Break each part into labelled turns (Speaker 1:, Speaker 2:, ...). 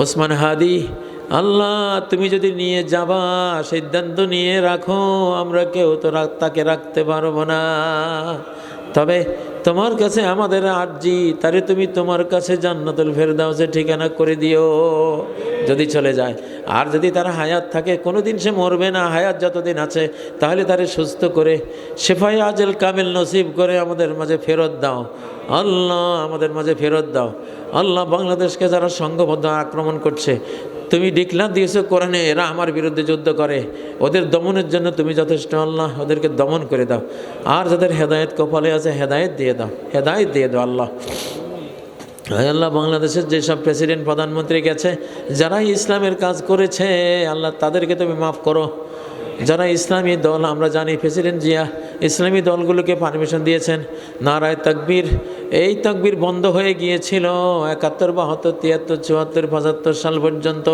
Speaker 1: ওসমান হাদি, আল্লাহ তুমি যদি নিয়ে যাবা, সিদ্ধান্ত নিয়ে রাখো, আমরা কেউ তো তাকে রাখতে পারবো না। তবে তোমার কাছে আমাদের আরজি, তারে তুমি তোমার কাছে জান্নাতুল ফেরদাউসে ঠিকানা করে দিও যদি চলে যায়। আর যদি তারা হায়াত থাকে, কোনো দিন সে মরবে না, হায়াত যতদিন আছে, তাহলে তারে সুস্থ করে শেফাই আজল কামিল নসিব করে আমাদের মাঝে ফেরত দাও আল্লাহ, আমাদের মাঝে ফেরত দাও আল্লাহ। বাংলাদেশকে যারা সংঘবদ্ধ আক্রমণ করছে, তুমি ডিক্লার দিয়েছো কোরআনে, এরা আমার বিরুদ্ধে যুদ্ধ করে, ওদের দমনের জন্য তুমি যথেষ্ট আল্লাহ, ওদেরকে দমন করে দাও। আর যাদের হেদায়েত কপালে আছে, হেদায়েত দিয়ে দাও, হেদায়েত দিয়ে দাও আল্লাহ। আল্লাহ, বাংলাদেশের যেসব প্রেসিডেন্ট প্রধানমন্ত্রী গেছে, যারা ইসলামের কাজ করেছে আল্লাহ, তাদেরকে তুমি মাফ করো। যারা ইসলামী দল, আমরা জানি প্রেসিডেন্ট জিয়া ইসলামী দলগুলোকে পারমিশন দিয়েছেন, নারায় তাকবীর, এই তাকবীর বন্ধ হয়ে গিয়েছিল 71, 72, 73, 74, 75 সাল পর্যন্ত।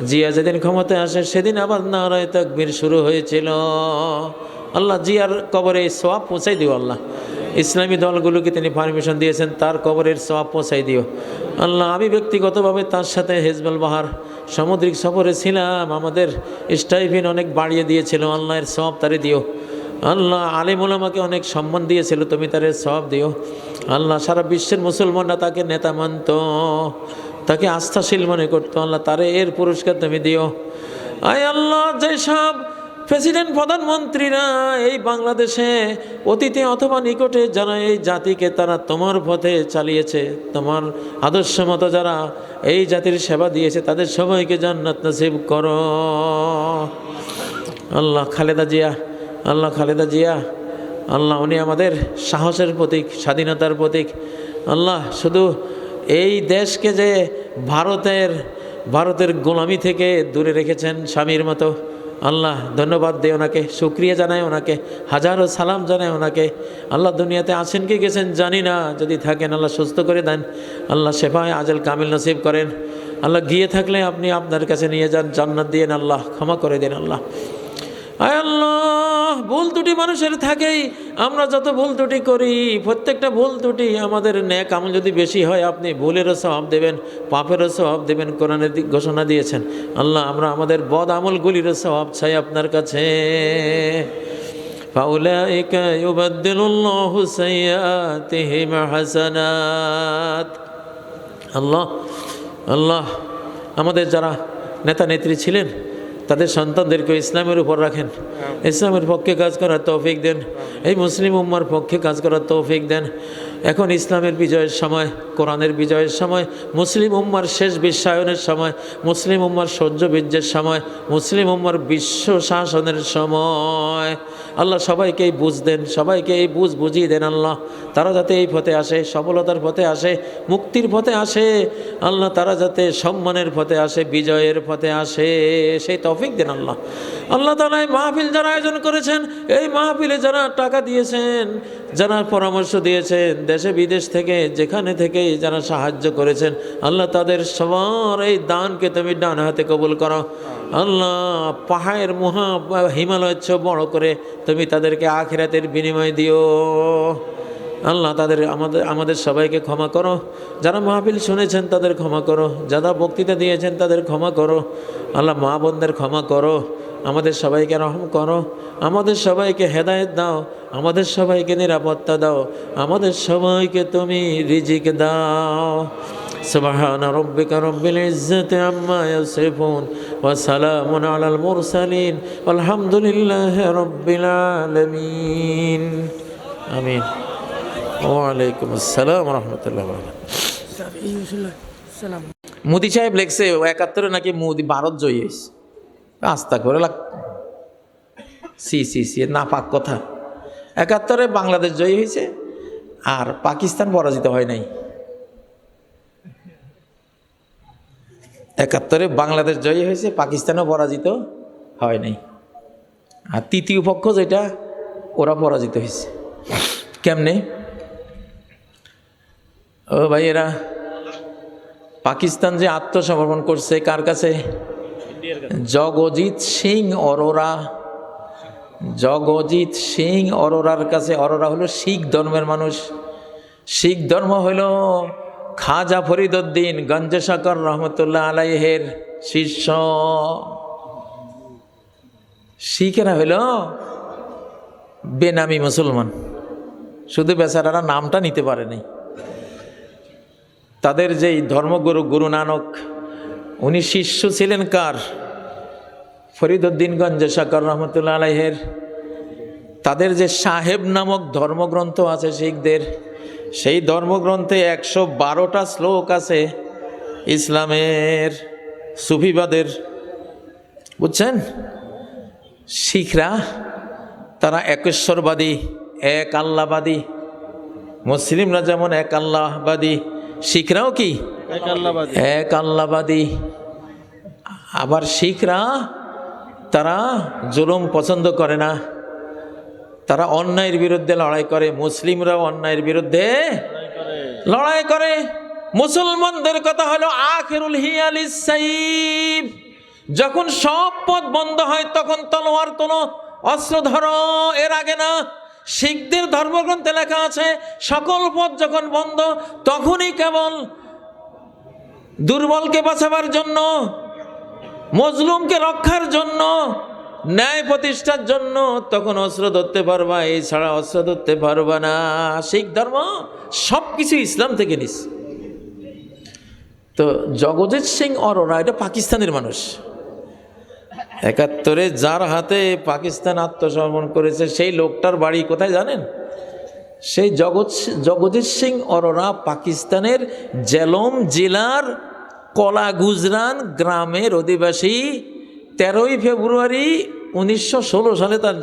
Speaker 1: জিয়া যেদিন ক্ষমতায় আসে, সেদিন আবার নারায় তাকবীর শুরু হয়েছিল। আল্লাহ, জিয়ার কবরে সওয়াব পৌঁছাই দিও আল্লাহ। ইসলামী দলগুলোকে তিনি পারমিশন দিয়েছেন, তার কবরের সওয়াব পৌঁছাই দিও আল্লাহ। আমি ব্যক্তিগতভাবে তার সাথে হিজবুল বাহার সামুদ্রিক সফরে ছিলাম, আমাদের স্টাইফেন অনেক বাড়িয়ে দিয়েছিল, আল্লাহর সওয়াব তারে দিও আল্লাহ। আলিম ওলামাকে অনেক সম্মান দিয়েছিল, তুমি তার সওয়াব দিও আল্লাহ। সারা বিশ্বের মুসলমানরা তাকে নেতা মানত, তাকে আস্থাশীল মনে করতো আল্লাহ, তারে এর পুরস্কার তুমি দিও। আয় আল্লাহ, যেসব প্রেসিডেন্ট প্রধানমন্ত্রীরা এই বাংলাদেশে অতীতে অথবা নিকটে যারা এই জাতিকে তারা তোমার পথে চালিয়েছে, তোমার আদর্শ মতো যারা এই জাতির সেবা দিয়েছে, তাদের সবাইকে জান্নাত নসিব করো আল্লাহ। খালেদা জিয়া, আল্লাহ খালেদা জিয়া আল্লাহ, উনি আমাদের সাহসের প্রতীক, স্বাধীনতার প্রতীক আল্লাহ। শুধু এই দেশকে যে ভারতের গোলামি থেকে দূরে রেখেছেন স্বামীর মতো আল্লাহ, ধন্যবাদ দেয় ওনাকে, শুক্রিয়া জানায় ওনাকে, হাজারো সালাম জানায় ওনাকে আল্লাহ। দুনিয়াতে আছেন কি গেছেন জানি না, যদি থাকেন আল্লাহ সুস্থ করে দেন আল্লাহ, শেফায়ে আজল কামিল নসিব করেন আল্লাহ। গিয়ে থাকলে আপনি আপনার কাছে নিয়ে যান, জান্নাত দিয়েন আল্লাহ, ক্ষমা করে দেন আল্লাহ। আয় আল্লাহ, ভুল ত্রুটি মানুষের থাকেই, আমরা যত ভুল ত্রুটি করি, প্রত্যেকটা ভুল ত্রুটি আমাদের নেক আমল যদি বেশি হয়, আপনি ভুলেরও সওয়াব দেবেন, পাপেরও সওয়াব দেবেন, কোরআনে ঘোষণা দিয়েছেন আল্লাহ। আমরা আমাদের বদ আমলগুলিরও সওয়াব চাই আপনার কাছে। ফাউলাইকা ইউবাদদিলুল্লাহু সাইয়্যাতিহিম হাসানাত। আল্লাহ আল্লাহ, আমাদের যারা নেতা নেত্রী ছিলেন, তাদের সন্তানদেরকে ইসলামের উপর রাখেন, ইসলামের পক্ষে কাজ করার তৌফিক দেন, এই মুসলিম উম্মার পক্ষে কাজ করার তৌফিক দেন। এখন ইসলামের বিজয়ের সময়, কোরআনের বিজয়ের সময়, মুসলিম উম্মার শেষ বিশ্বায়নের সময়, মুসলিম উম্মার সহ্য বীর্যের সময়, মুসলিম উম্মার বিশ্ব শাসনের সময় আল্লাহ, সবাইকে এই বুঝ দেন, সবাইকে এই বুঝ বুঝিয়ে দেন আল্লাহ। তারা যাতে এই পথে আসে, সফলতার পথে আসে, মুক্তির পথে আসে আল্লাহ, তারা যাতে সম্মানের পথে আসে, বিজয়ের পথে আসে, সেই তৌফিক দেন আল্লাহ। আল্লাহ তাআলা এই মাহফিল যারা আয়োজন করেছেন, এই মাহফিলে যারা টাকা দিয়েছেন, যারা পরামর্শ দিয়েছেন, দেশে বিদেশ থেকে যেখানে থেকেই যারা সাহায্য করেছেন আল্লাহ, তাদের সবার এই দানকে তুমি ডান হাতে কবুল করো আল্লাহ। পাহাড়ের হিমালয়ের চেয়ে বড় করে তুমি তাদেরকে আখিরাতের বিনিময় দিও আল্লাহ। তাদের আমাদের সবাইকে ক্ষমা করো, যারা মাহফিল শুনেছেন তাদের ক্ষমা করো, যারা বক্তৃতা দিয়েছেন তাদের ক্ষমা করো আল্লাহ। মা বোনদের ক্ষমা করো, আমাদের সবাইকে রহম করো, আমাদের সবাইকে হেদায়েত দাও, আমাদের সবাইকে নিরাপত্তা দাও, আমাদের সবাইকে তুমি রিজিক দাও। সুবহান রাব্বিকা রব্বিল ইজ্জাতি আম্মা ইয়াসিফুন ওয়া সালামুন আলাল মুরসালিন আলহামদুলিল্লাহি রাব্বিল আলামিন। আমিন। ওয়ালাইকুম আসসালাম ওয়া রাহমাতুল্লাহি ওয়া বারাকাতুহু। মোদি সাহেব লেখছে 71 নাকি মোদি ভারত জয়ী হয়েছে। আস্তা করে সি না পাক কথা। 71 বাংলাদেশ জয়ী হয়েছে আর পাকিস্তান পরাজিত হয় নাই। 71 বাংলাদেশ জয়ী হয়েছে, পাকিস্তানও পরাজিত হয় নাই। আর তৃতীয় পক্ষ যেটা, ওরা পরাজিত হয়েছে। কেমনে? ও ভাইয়েরা, পাকিস্তান যে আত্মসমর্পণ করছে কার কাছে? জগজিৎ সিং অরোরা। জগজিৎ সিং অরোরার কাছে। অরোরা হলো শিখ ধর্মের মানুষ। শিখ ধর্ম হলো খাজা ফরিদউদ্দিন গঞ্জসাকর রহমতুল্লাহ আলাইহের শিষ্য। শিখেরা হইল বেনামি মুসলমান, শুধু বেচারারা নামটা নিতে পারেনি। তাদের যেই ধর্মগুরু গুরু নানক, উনি শিষ্য ছিলেন কার? ফরিদউদ্দিন গঞ্জসাকর রহমতুল্লাহ আলাইহের। তাদের যে সাহেব নামক ধর্মগ্রন্থ আছে শিখদের, সেই ধর্মগ্রন্থে 112টা শ্লোক আছে ইসলামের, সুফিবাদের, বুঝছেন? শিখরা তারা একেশ্বরবাদী, এক আল্লাহবাদী। মুসলিমরা যেমন এক আল্লাহবাদী, শিখরাও কি এক আল্লাহবাদী। আবার শিখরা তারা জুলুম পছন্দ করে না, তারা অন্যায়ের বিরুদ্ধে লড়াই করে। মুসলিমরাও অন্যায়ের বিরুদ্ধে লড়াই করে। মুসলমানদের কথা হলো আখিরুল হিয়ালিস সাইফ, যখন সব পথ বন্ধ হয় তখন তলোয়ার তোলো, অস্ত্র ধরো, এর আগে না। শিখদের ধর্মগ্রন্থে লেখা আছে সকল পথ যখন বন্ধ তখনই কেবল দুর্বলকে বাঁচাবার জন্য, মজলুমকে রক্ষার জন্য, ন্যায় প্রতিষ্ঠার জন্য তখন অস্ত্র ধরতে পারবা, এছাড়া অস্ত্র ধরতে পারবা না। শিখ ধর্ম সব কিছু ইসলাম থেকে নিস। তো জগজিৎ সিং অরোরা এটা পাকিস্তানের মানুষ। 71-এ যার হাতে পাকিস্তান আত্মসমর্পণ করেছে সেই লোকটার বাড়ি কোথায় জানেন? সেই জগজিৎ সিং অরোরা পাকিস্তানের জেলম জেলার কলা গুজরান গ্রামের অধিবাসী। 13ই ফেব্রুয়ারি 1916 সালে তার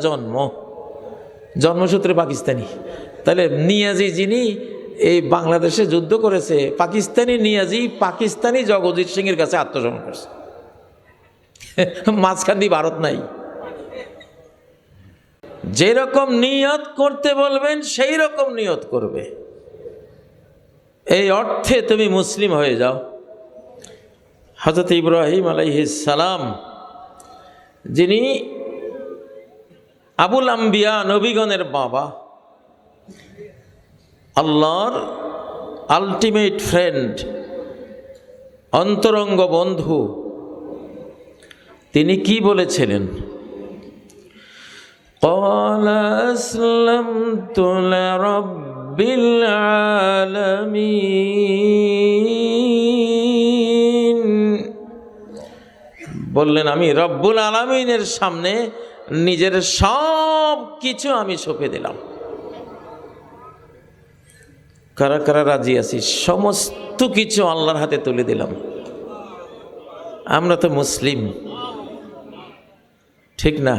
Speaker 1: জন্মসূত্রে পাকিস্তানি। তাহলে নিয়াজি যিনি এই বাংলাদেশে যুদ্ধ করেছে, পাকিস্তানি নিয়াজি পাকিস্তানি জগজিৎ সিংয়ের কাছে আত্মসমর্পণ করেছে। মাঝখান দিয়ে ভারত নাই। যেরকম নিয়ত করতে বলবেন সেই রকম নিয়ত করবে, এই অর্থে তুমি মুসলিম হয়ে যাও। হযরত ইব্রাহিম আলাইহিস সালাম, যিনি আবুল আম্বিয়া নবীগণের বাবা, আল্লাহর আলটিমেট ফ্রেন্ড, অন্তরঙ্গ বন্ধু, তিনি কি বলেছিলেন? قال أسلمت لرب العالمين, বললেন আমি রব্বুল আলামিনের সামনে নিজের সব কিছু আমি সঁপে দিলাম। কারা কারা রাজি আছি? সমস্ত কিছু আল্লাহর হাতে তুলে দিলাম। আমরা তো মুসলিম, ঠিক না?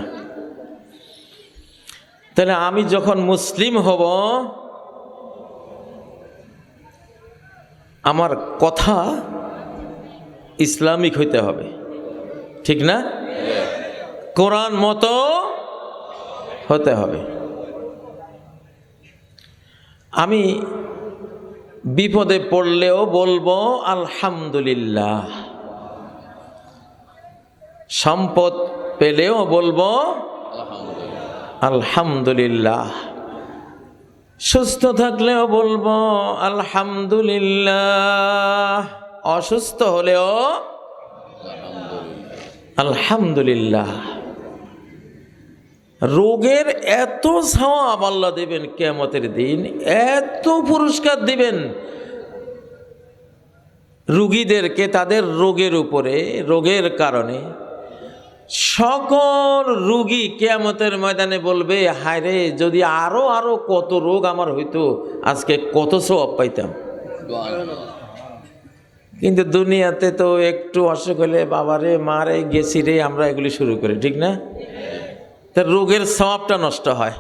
Speaker 1: তাহলে আমি যখন মুসলিম হব, আমার কথা ইসলামিক হইতে হবে, ঠিক না? কোরআন মতো হতে হবে। আমি বিপদে পড়লেও বলবো আলহামদুলিল্লাহ, সম্পদ পেলেও বলবো আলহামদুলিল্লাহ, সুস্থ থাকলেও বলবো আলহামদুলিল্লাহ, অসুস্থ হলেও আলহামদুলিল্লাহ। রোগের এত সওয়াব আল্লাহ দেবেন কিয়ামতের দিন, এত পুরস্কার দিবেন রোগীদেরকে তাদের রোগের উপরে, রোগের কারণে। সকল রোগী কিয়ামতের ময়দানে বলবে, হায় রে, যদি আরো আরো কত রোগ আমার হইতো, আজকে কত সওয়াব পাইতাম। কিন্তু দুনিয়াতে তো একটু অসুখ হলে বাবারে মারে গেছি রে, আমরা এগুলি শুরু করি, ঠিক না? তার রোগের সওয়াবটা নষ্ট হয়।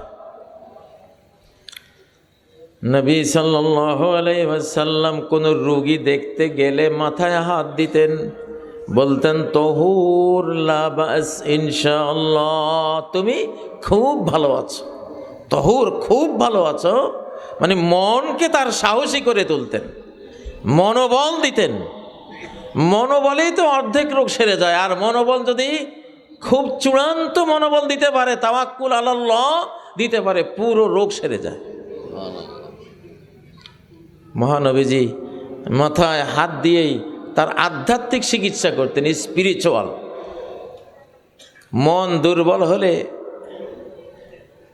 Speaker 1: নবী সাল্লাল্লাহু আলাইহি ওয়াসাল্লাম কোন রোগী দেখতে গেলে মাথায় হাত দিতেন, বলতেন তহুর লা বাস ইনশাআল্লাহ, তুমি খুব ভালো আছো, তহুর খুব ভালো আছো, মানে মনকে তার সাহসী করে তুলতেন, মনোবল দিতেন। মনোবলেই তো অর্ধেক রোগ সেরে যায়। আর মনোবল যদি খুব চূড়ান্ত মনোবল দিতে পারে, তাওয়াক্কুল আলাল্লাহ দিতে পারে, পুরো রোগ সেরে যায়। মহানবীজি মাথায় হাত দিয়েই তার আধ্যাত্মিক চিকিৎসা করতেন, স্পিরিচুয়াল। মন দুর্বল হলে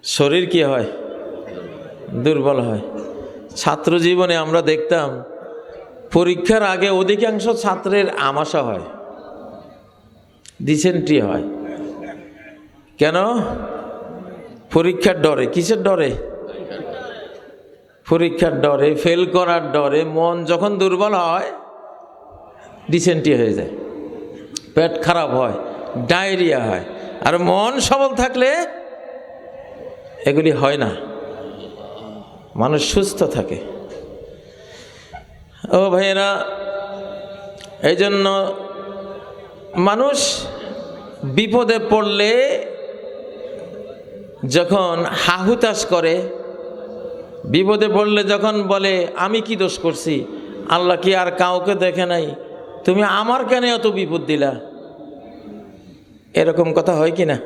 Speaker 1: শরীর কি হয়? দুর্বল হয়। ছাত্র জীবনে আমরা দেখতাম পরীক্ষার আগে অধিকাংশ ছাত্রের আমাশা হয়, ডিসেন্ট্রি হয়। কেন? পরীক্ষার ডরে। কিসের ডরে? পরীক্ষার ডরে, ফেল করার ডরে। মন যখন দুর্বল হয় ডিসেন্ট্রি হয়ে যায়, পেট খারাপ হয়, ডায়রিয়া হয়। আর মন সবল থাকলে এগুলি হয় না, মানুষ সুস্থ থাকে। ও ভাইয়েরা, এই জন্য মানুষ বিপদে পড়লে যখন হাহুতাশ করে, বিপদে পড়লে যখন বলে আমি কি দোষ করছি, আল্লাহ কি আর কাউকে দেখে নাই, তুমি আমার কেন এত বিপদ দিলা, এরকম কথা হয় কি না?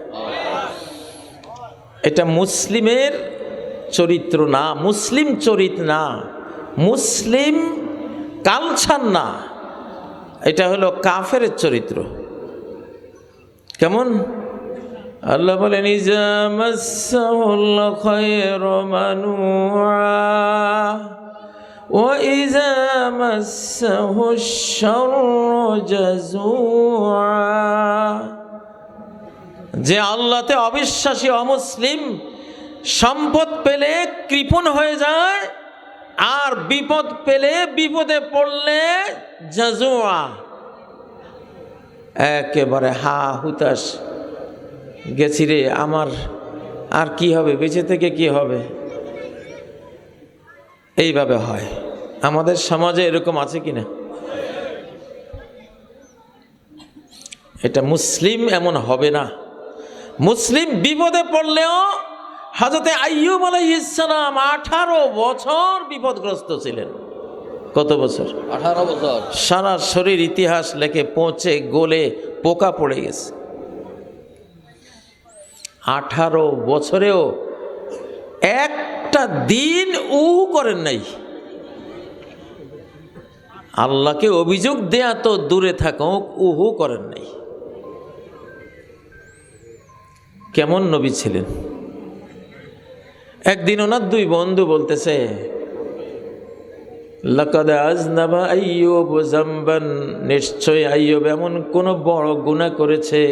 Speaker 1: এটা মুসলিমের চরিত্র না, মুসলিম চরিত্র না, মুসলিম কালচার না, এটা হলো কাফেরের চরিত্র। কেমন? আল্লাহ বলেন ইজা মাসসাহুল খায়রু মানুআ ওয়া ইজা মাসসাহুশ শাররু জাজুআ। যে আল্লাহতে অবিশ্বাসী অমুসলিম সম্পদ পেলে কৃপণ হয়ে যায়, আর বিপদ পেলে, বিপদে পড়লে জাজুআ, একেবারে হা হুতাশ, গেছি রে, আমার আর কি হবে, বেঁচে থেকে কি হবে, এইভাবে হয়। আমাদের সমাজে এরকম আছে কিনা? এটা মুসলিম এমন হবে না। মুসলিম বিপদে পড়লেও, হযরতে আইয়ুব আলাইহিস সালাম 18 বছর বিপদগ্রস্ত ছিলেন। কত বছর?
Speaker 2: 18 বছর।
Speaker 1: সারা শরীর ইতিহাস লেখে পচে গলে পোকা পড়ে গেছে। 18 বছরেও একটা দিন করেন নাই। আল্লাহকে অভিযোগ দেয়া তো দূরে থাকুক, করেন নাই। কেমন নবী ছিলেন! একদিন ওনার 2 বন্ধু বলতেছে, লাকাদ আযনাবা আইয়ুব যামবান, নিশ্চয় আইয়ুব এমন কোন বড় গুনাহ করেছে,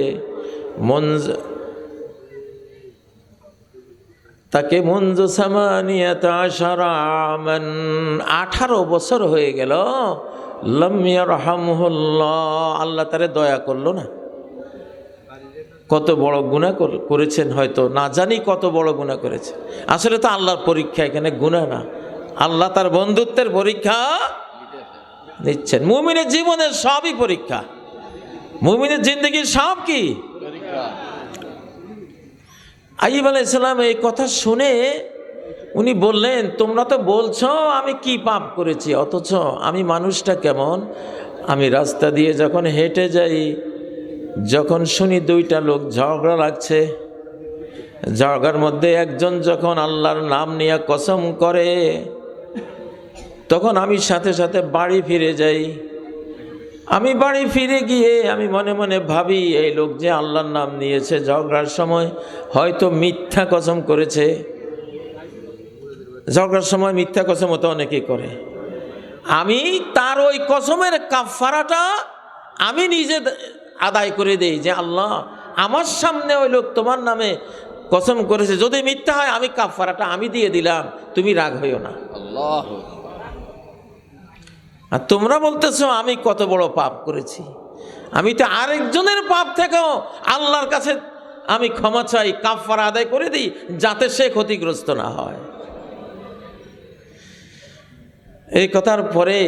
Speaker 1: তাকে মুনযু সামানিয়াতা আশারা আমান, 18 বছর হয়ে গেল, লাম ইয়ারহামহুল্লাহ, আল্লাহ তারে দয়া করলো না। কত বড় গুনাহ করেছেন, হয়তো না জানি কত বড় গুনাহ করেছে। আসলে তো আল্লাহর পরীক্ষা, এখানে গুনাহ না, আল্লাহ তার বন্ধুত্বের পরীক্ষা নিচ্ছেন। মুমিনের জীবনের সবই পরীক্ষা, মুমিনের জিন্দগির সব কি পরীক্ষা। আইয়ুব আলাইহিস সালাম এই কথা শুনে উনি বললেন, তোমরা তো বলছো আমি কি পাপ করেছি, অথচ আমি মানুষটা কেমন। আমি রাস্তা দিয়ে যখন হেঁটে যাই, যখন শুনি 2টা লোক ঝগড়া লাগছে, ঝগড়ার মধ্যে একজন যখন আল্লাহর নাম নিয়ে কসম করে, তখন আমি সাথে সাথে বাড়ি ফিরে যাই। আমি বাড়ি ফিরে গিয়ে আমি মনে মনে ভাবি, এই লোক যে আল্লাহর নাম নিয়েছে, ঝগড়ার সময় হয়তো মিথ্যা কসম করেছে। ঝগড়ার সময় মিথ্যা কসম তো অনেকেই করে। আমি তার ওই কসমের কাফারাটা আমি নিজে আদায় করে দেই, যে আল্লাহ আমার সামনে ওই লোক তোমার নামে কসম করেছে, যদি মিথ্যা হয় আমি কাফারাটা আমি দিয়ে দিলাম, তুমি রাগ হইও না।
Speaker 2: আল্লাহ।
Speaker 1: আর তোমরা বলতেছো আমি কত বড় পাপ করেছি, আমি তো আরেকজনের পাপ থেকেও আল্লাহর কাছে আমি ক্ষমা চাই, কাফারা আদায় করে দিই, যাতে সে ক্ষতিগ্রস্ত না হয়। এই কথার পরে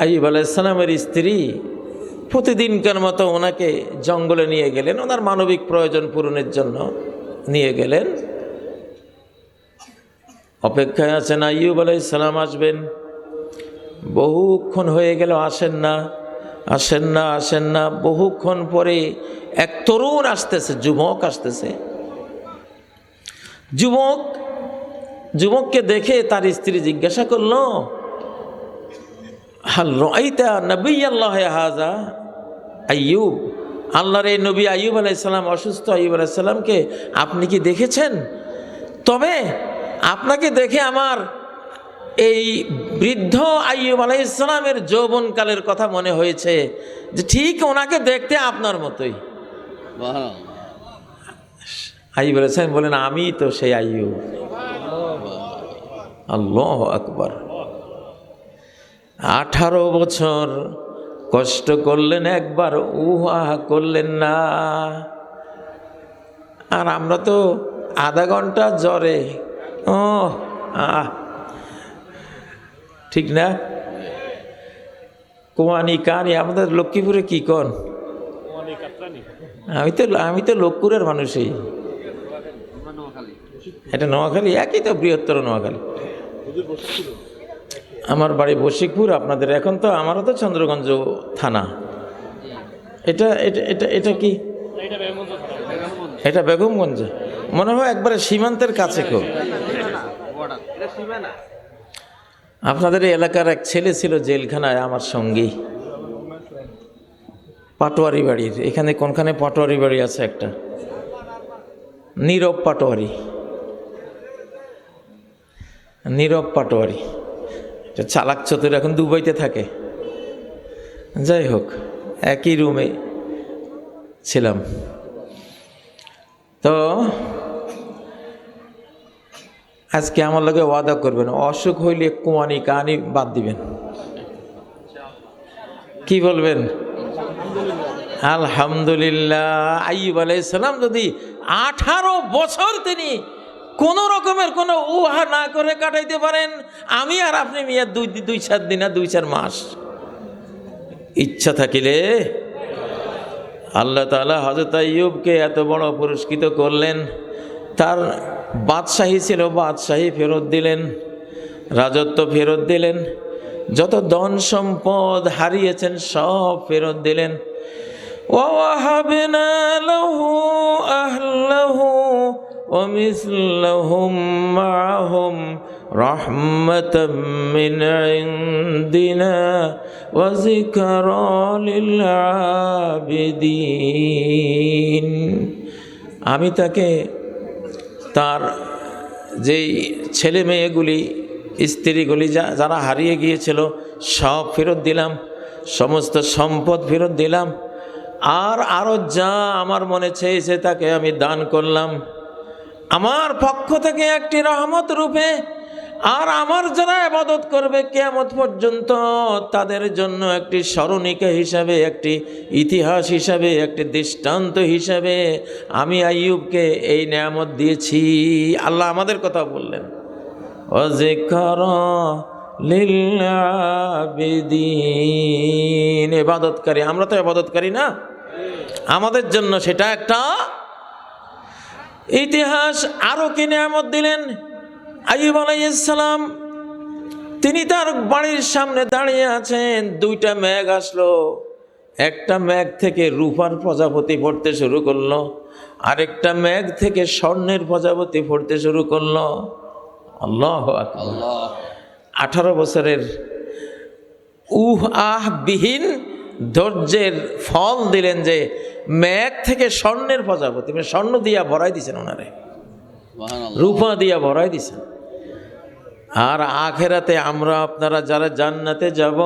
Speaker 1: আইয়ুব আলাইহিস সালামের স্ত্রী প্রতিদিনকার মতো ওনাকে জঙ্গলে নিয়ে গেলেন, ওনার মানবিক প্রয়োজন পূরণের জন্য নিয়ে গেলেন। অপেক্ষায় আছেন আইয়ুব আলাইহিস সালাম আসবেন। বহুক্ষণ হয়ে গেল, আসেন না, আসেন না, আসেন না। বহুক্ষণ পরে এক তরুণ আসতেছে, যুবক আসতেছে। যুবককে দেখে তার স্ত্রী জিজ্ঞাসা করলো, হাল রাআইতা নবিয়াল্লাহ হাযা আইয়ুব, আল্লাহর এই নবী আইয়ুব আলাইহিস সালাম, অসুস্থ আইয়ুব আলাইহিস সালামকে আপনি কি দেখেছেন? তবে আপনাকে দেখে আমার এই বৃদ্ধ আইয়ুব আলাইহিস সালামের যৌবনকালের কথা মনে হয়েছে, যে ঠিক ওনাকে দেখতে আপনার মতোই। আইয়ুব আলাইহিস সালাম বলেন, আমি তো সেই আইয়ুব। আল্লাহু আকবার। 18 বছর কষ্ট করলেন, একবার উহা করলেন না। আর আমরা তো আধা ঘন্টা জ্বরে, ও ঠিক না? কুয়ানি কানি আমাদের লক্ষ্মীপুরে কি কন? আমি তো লক্ষ্মীপুরের মানুষই। এটা নোয়াখালী, একই তো, বৃহত্তর নোয়াখালী। আমার বাড়ি বশিকপুর, আপনাদের এখন তো আমারও তো চন্দ্রগঞ্জ থানা। এটা এটা এটা এটা কি? এটা বেগমগঞ্জ, মনে হয় একবারে সীমান্তের কাছে। খুব আপনাদের এই এলাকার এক ছেলে ছিল জেলখানায় আমার সঙ্গী, পাটোয়ারি বাড়ির। এখানে কোনখানে পাটোয়ারি বাড়ি আছে একটা, নীরব পাটোয়ারি, নীরব পাটোয়ারি। এটা চালাক চতুর, এখন দুবাইতে থাকে। যাই হোক, একই রুমে ছিলাম। তো আজকে আমার লগে ওয়াদা করবেন, অসুখ হইলে কুয়ানি কাহানি বাদ দিবেন। কি বলবেন? আলহামদুলিল্লাহ। আইয়ুব আলাইহিস সালাম যদি 18 বছর তিনি কোন রকমের কোনো উহা না করে কাটাইতে পারেন, আমি আর আপনি মিয়া 2-4 দিন না 2-4 মাস। ইচ্ছা থাকিলে আল্লাহ তাআলা হযরত আইয়ুবকে এত বড় পুরস্কৃত করলেন। তার বাদশাহী ছিল, বাদশাহী ফেরত দিলেন, রাজত্ব ফেরত দিলেন, যত ধন সম্পদ হারিয়েছেন সব ফেরত দিলেন। ওয়াহাবনা লাহু আহলাহু ওয়া মিসলাহুম মাআহুম রাহমাতাম মিন ইনদিনা ওয়া যিকরা লিল আবিদিন। আমি তাকে তার যেই ছেলে মেয়েগুলি, স্ত্রীগুলি যারা হারিয়ে গিয়েছিল সব ফেরত দিলাম, সমস্ত সম্পদ ফেরত দিলাম, আর আরও যা আমার মনে চেয়েছে তাকে আমি দান করলাম আমার পক্ষ থেকে একটি রহমত রূপে। আর আমার যারা ইবাদত করবে কিয়ামত পর্যন্ত, তাদের জন্য একটি স্মরণিকা হিসাবে, একটি ইতিহাস হিসাবে, একটি দৃষ্টান্ত হিসাবে আমি আইয়ুবকে এই নেয়ামত দিয়েছি। আল্লাহ আমাদের কথা বললেন, ওয়াযিকরা লিল আবিদিন। ইবাদতকারী, আমরা তো ইবাদতকারী না, আমাদের জন্য সেটা একটা ইতিহাস। আরও কি নেয়ামত দিলেন আইয়ুব আলাইহিস সালাম? তিনি তার বাড়ির সামনে দাঁড়িয়ে আছেন, 2টা মেঘ আসলো। একটা মেঘ থেকে রূপার প্রজাপতি পড়তে শুরু করলো, আরেকটা মেঘ থেকে স্বর্ণের প্রজাপতি পড়তে শুরু করলো। আল্লাহু আকবার। 18 বছরের বিহীন ধৈর্যের ফল দিলেন, যে মেঘ থেকে স্বর্ণের প্রজাপতি, মানে স্বর্ণ দিয়া ভরাই দিছেন ওনারে, রূপা দিয়া ভরাই দিছেন। আর আখেরাতে আমরা আপনারা যারা জান্নাতে যাব,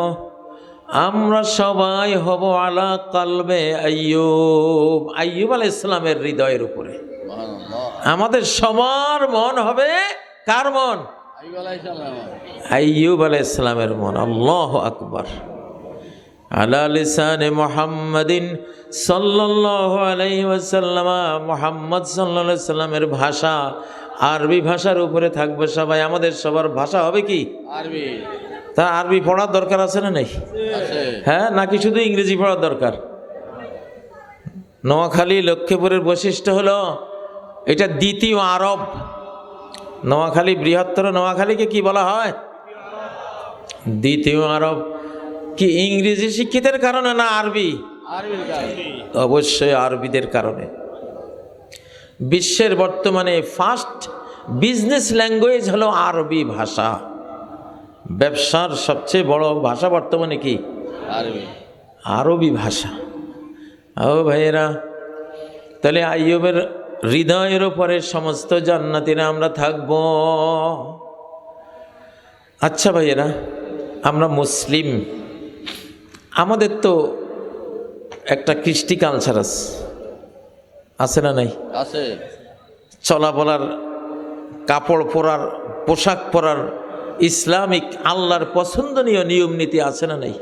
Speaker 1: আমরা সবাই হব আলা কালবে আইয়ুব, আইয়ুব আলাইহিস সালামের হৃদয়ের উপরে। আমাদের সবার মন হবে কার মন? আইয়ুব আলাইহিস সালামের মন। আল্লাহু আকবার। আলা লিসানে মুহাম্মাদিন সাল্লাল্লাহু আলাইহি ওয়াসাল্লাম, মুহাম্মদ সাল্লাল্লাহু আলাইহি সাল্লামের ভাষা আরবি ভাষার উপরে থাকবে সবাই। আমাদের সবার ভাষা হবে কি? আরবি। তা আরবি পড়ার দরকার আছে না নাই? হ্যাঁ, নাকি শুধু ইংরেজি পড়ার দরকার? নোয়াখালী লক্ষ্মীপুরের বৈশিষ্ট্য হলো এটা দ্বিতীয় আরব। নোয়াখালী বৃহত্তর নোয়াখালীকে কি বলা হয়? দ্বিতীয় আরব। কি ইংরেজি শিক্ষিতের কারণে না আরবি? অবশ্যই আরবিদের কারণে। বিশ্বের বর্তমানে ফার্স্ট বিজনেস ল্যাঙ্গুয়েজ হলো আরবি ভাষা। ব্যবসার সবচেয়ে বড় ভাষা বর্তমানে কি?
Speaker 2: আরবি।
Speaker 1: আরবি ভাষা। ও ভাইয়েরা, তাহলে আইয়ুবের হৃদয়ের ওপরে সমস্ত জান্নাতীরা আমরা থাকব। আচ্ছা ভাইয়েরা, আমরা মুসলিম, আমাদের তো একটা কৃষ্টি কালচার আছে না নাই?
Speaker 2: আছে।
Speaker 1: চলা বলার, কাপড় পরার, পোশাক পরার ইসলামিক আল্লাহর পছন্দনীয় নিয়ম নীতি আছে না নাই?